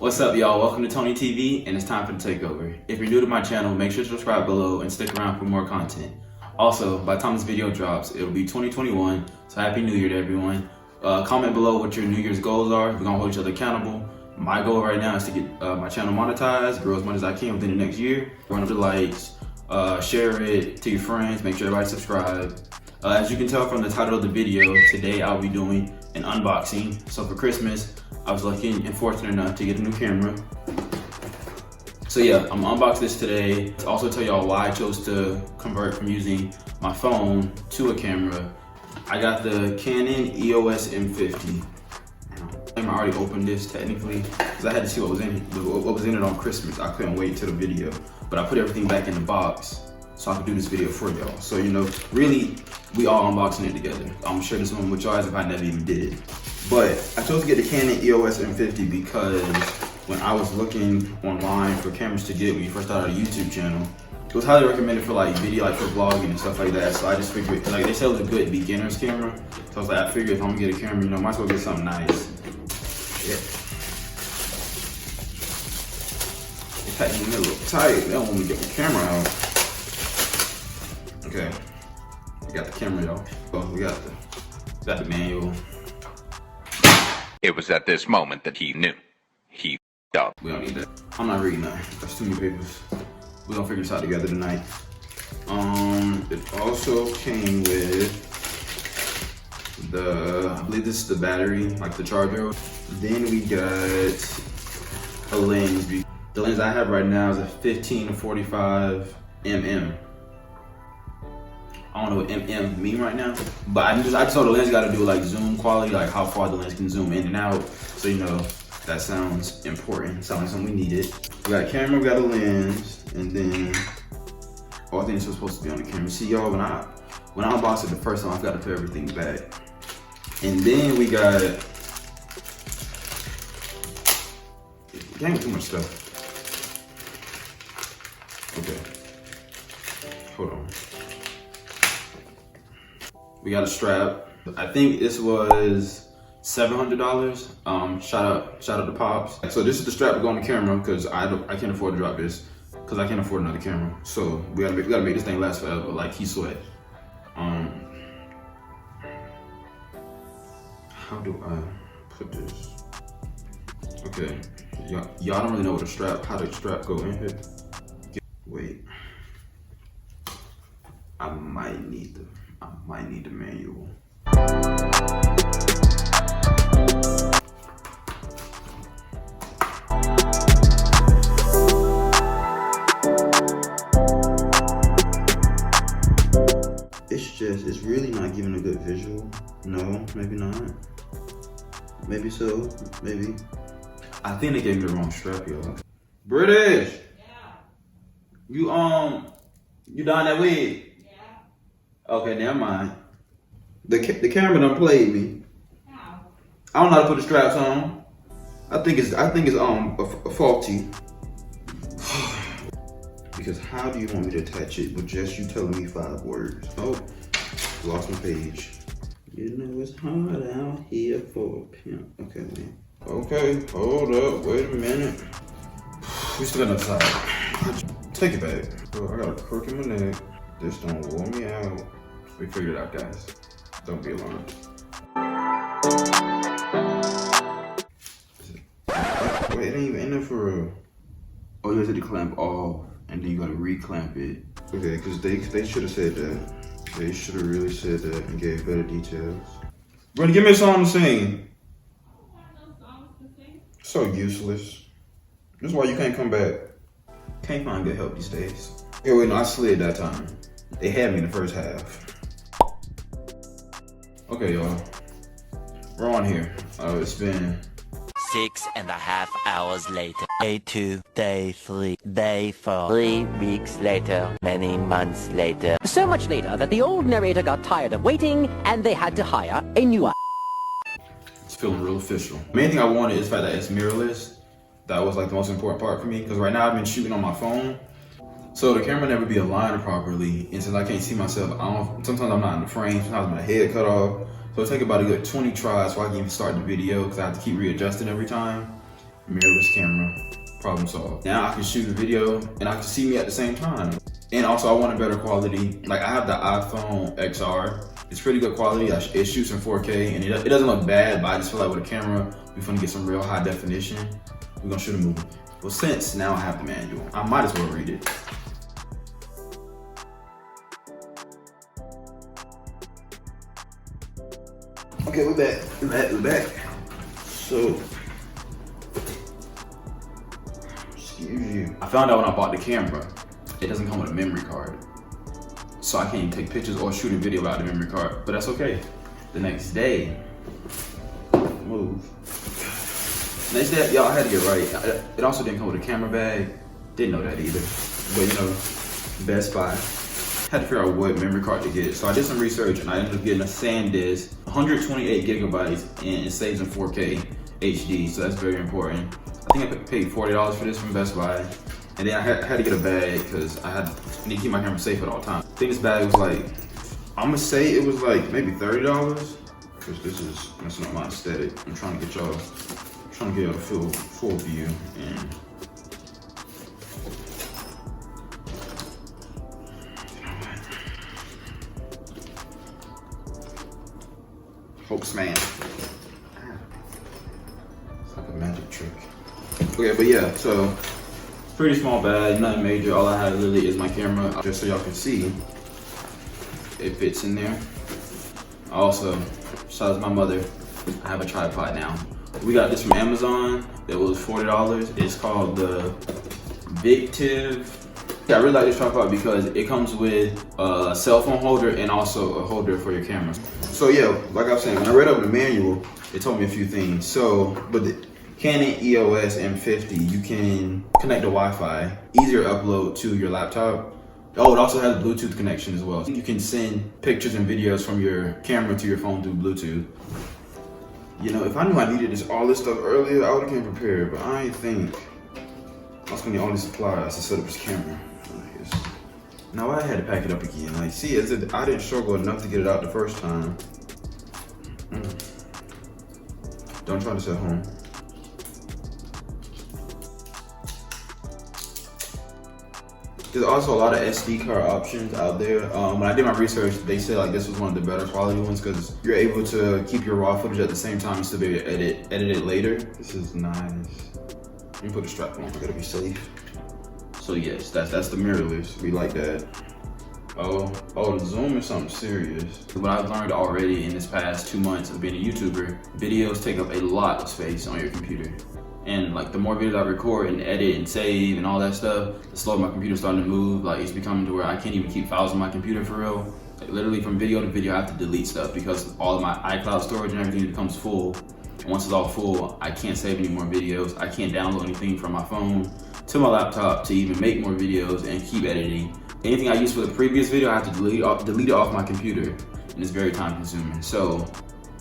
What's up, y'all? Welcome to Tony TV, and it's time for the takeover. If you're new to my channel, make sure to subscribe below and stick around for more content. Also, by the time this video drops, it'll be 2021, so Happy New Year to everyone. Comment below what your New Year's goals are. We're gonna hold each other accountable. My goal right now is to get my channel monetized, grow as much as I can within the next year. Run up the likes, share it to your friends, make sure everybody subscribe. As you can tell from the title of the video, today I'll be doing an unboxing. So for Christmas, I was lucky and fortunate enough to get a new camera. So yeah, I'm gonna unbox this today. To also tell y'all why I chose to convert from using my phone to a camera. I got the Canon EOS M50. I already opened this technically because I had to see what was in it on Christmas. I couldn't wait till the video, but I put everything back in the box so I could do this video for y'all. So you know, really, we all unboxing it together. I'm sure this one with y'all as if I never even did it. But I chose to get the Canon EOS M50 because when I was looking online for cameras to get when you first started a YouTube channel, it was highly recommended for like video, like for vlogging and stuff like that. So I just figured, like they said it was a good beginner's camera. So I was like, I figured if I'm gonna get a camera, you know, might as well get something nice. Yeah. It's tight in the middle, tight. They don't want me to get my camera out. Okay, we got the camera, y'all. Oh, we got the manual. It was at this moment that he knew. He f***ed up. We don't need that. I'm not reading that. That's too many papers. We're gonna figure this out together tonight. It also came with I believe this is the battery, like the charger. Then we got a lens. The lens I have right now is a 15 to 45 mm. I don't know what MM mean right now, but I just know the lens got to do like zoom quality, like how far the lens can zoom in and out. So you know, that sounds important. Sounds like something we needed. We got a camera, we got a lens, and then all things are supposed to be on the camera. See y'all, when I unboxed it the first time, I got to put everything back. And then we got, dang, too much stuff. Okay, hold on. We got a strap. I think this was $700. Shout out to Pops. So this is the strap to go on the camera because I can't afford to drop this because I can't afford another camera. So we gotta make this thing last forever, like he sweat. How do I put this? Okay, y'all don't really know how the strap go in here. Wait, I might need the manual. It's really not giving a good visual. No, maybe not. Maybe so, maybe. I think they gave me the wrong strap, y'all. British! Yeah. You done that wig? Yeah. Okay, never mind. The camera done played me. How? I don't know how to put the straps on. I think it's faulty. Because how do you want me to attach it with just you telling me 5 words? Oh, lost my page. You know it's hard out here for a pimp. Okay, man. Okay, hold up, wait a minute. We still got another side. Take it back. Bro, I got a crook in my neck. This don't wore me out. We figured it out, guys. Don't be alarmed. Wait, it ain't even in there for real. Oh, you have to clamp off, and then you gotta re-clamp it. Okay, because they should have said that. They should have really said that and gave better details. Brenda, give me a song to sing. So useless. This is why you can't come back. Can't find good help these days. Yeah, wait, no, I slid that time. They had me in the first half. Okay, y'all. We're on here. It's been 6.5 hours later. Day 2, day 3, day 4. 3 weeks later, many months later. So much later that the old narrator got tired of waiting and they had to hire a new one. It's feeling real official. The main thing I wanted is the fact that it's mirrorless. That was like the most important part for me because right now I've been shooting on my phone. So the camera never be aligned properly. And since I can't see myself, sometimes I'm not in the frame, sometimes my head cut off. So it'll take about a good 20 tries before I can even start the video because I have to keep readjusting every time. mirrorless camera, problem solved. Now I can shoot a video and I can see me at the same time. And also I want a better quality. Like I have the iPhone XR. It's pretty good quality. It shoots in 4K and it doesn't look bad, but I just feel like with a camera, we're gonna get some real high definition. We're gonna shoot a movie. Well, since now I have the manual, I might as well read it. Okay, we're back. So, excuse you. I found out when I bought the camera, it doesn't come with a memory card. So I can't even take pictures or shoot a video without the memory card, but that's okay. The next day, next day, y'all, I had to get right. It also didn't come with a camera bag. Didn't know that either. But you know, Best Buy. Had to figure out what memory card to get. So I did some research and I ended up getting a SanDisk, 128 gigabytes, and it saves in 4K HD, so that's very important. I think I paid $40 for this from Best Buy. And then I had to get a bag because I need to keep my camera safe at all times. I think this bag was like, I'm gonna say it was like maybe $30, because this is messing up my aesthetic. I'm trying to get y'all a full view. And folks, man, it's like a magic trick. Okay, but yeah, so pretty small bag, nothing major. All I have literally is my camera, just so y'all can see it fits in there. Also, besides my mother, I have a tripod now. We got this from Amazon. It was $40. It's called the Victiv. Yeah, I really like this tripod because it comes with a cell phone holder and also a holder for your camera. So yeah, like I was saying, when I read over the manual, it told me a few things. So, but the Canon EOS M50, you can connect to Wi-Fi, easier upload to your laptop. Oh, it also has a Bluetooth connection as well. You can send pictures and videos from your camera to your phone through Bluetooth. You know, if I knew I needed all this stuff earlier, I would have came prepared, but I ain't think I was gonna need all these supplies to set up this camera. Now I had to pack it up again. Like, see, as if I didn't struggle enough to get it out the first time. Don't try this at home. There's also a lot of SD card options out there. When I did my research, they said like this was one of the better quality ones because you're able to keep your raw footage at the same time and still be able to edit it later. This is nice. Let me put the strap on, I gotta be safe. So yes, that's the mirrorless. We like that. Oh, the zoom is something serious. What I've learned already in this past 2 months of being a YouTuber, videos take up a lot of space on your computer. And like the more videos I record and edit and save and all that stuff, the slower my computer's starting to move. Like it's becoming to where I can't even keep files on my computer for real. Like literally from video to video, I have to delete stuff because all of my iCloud storage and everything becomes full. And once it's all full, I can't save any more videos. I can't download anything from my phone to my laptop to even make more videos and keep editing. Anything I used for the previous video, I have to delete it off my computer, and it's very time consuming. So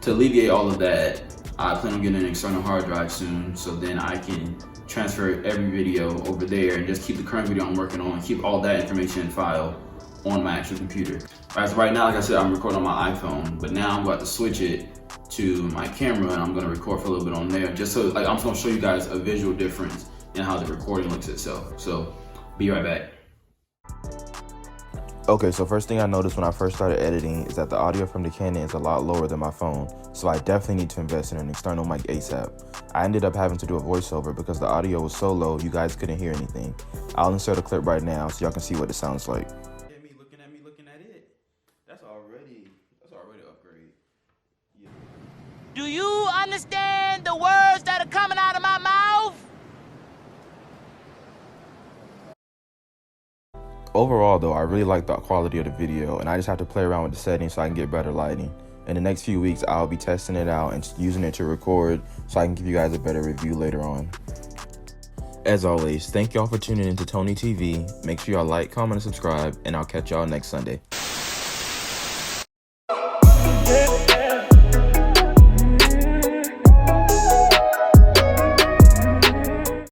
to alleviate all of that, I plan on getting an external hard drive soon, so then I can transfer every video over there and just keep the current video I'm working on, keep all that information in file on my actual computer. As right now, like I said, I'm recording on my iPhone, but now I'm about to switch it to my camera and I'm gonna record for a little bit on there, just so like I'm just gonna show you guys a visual difference in how the recording looks itself. So be right back. Okay, so first thing I noticed when I first started editing is that the audio from the Canon is a lot lower than my phone, so I definitely need to invest in an external mic ASAP. I ended up having to do a voiceover because the audio was so low you guys couldn't hear anything. I'll insert a clip right now so y'all can see what it sounds like. Looking at it. That's already an upgrade. Yeah. Do you understand the words that are coming out of my mouth? Overall though, I really like the quality of the video and I just have to play around with the settings so I can get better lighting. In the next few weeks, I'll be testing it out and using it to record so I can give you guys a better review later on. As always, thank y'all for tuning into Tony TV. Make sure y'all like, comment, and subscribe, and I'll catch y'all next Sunday.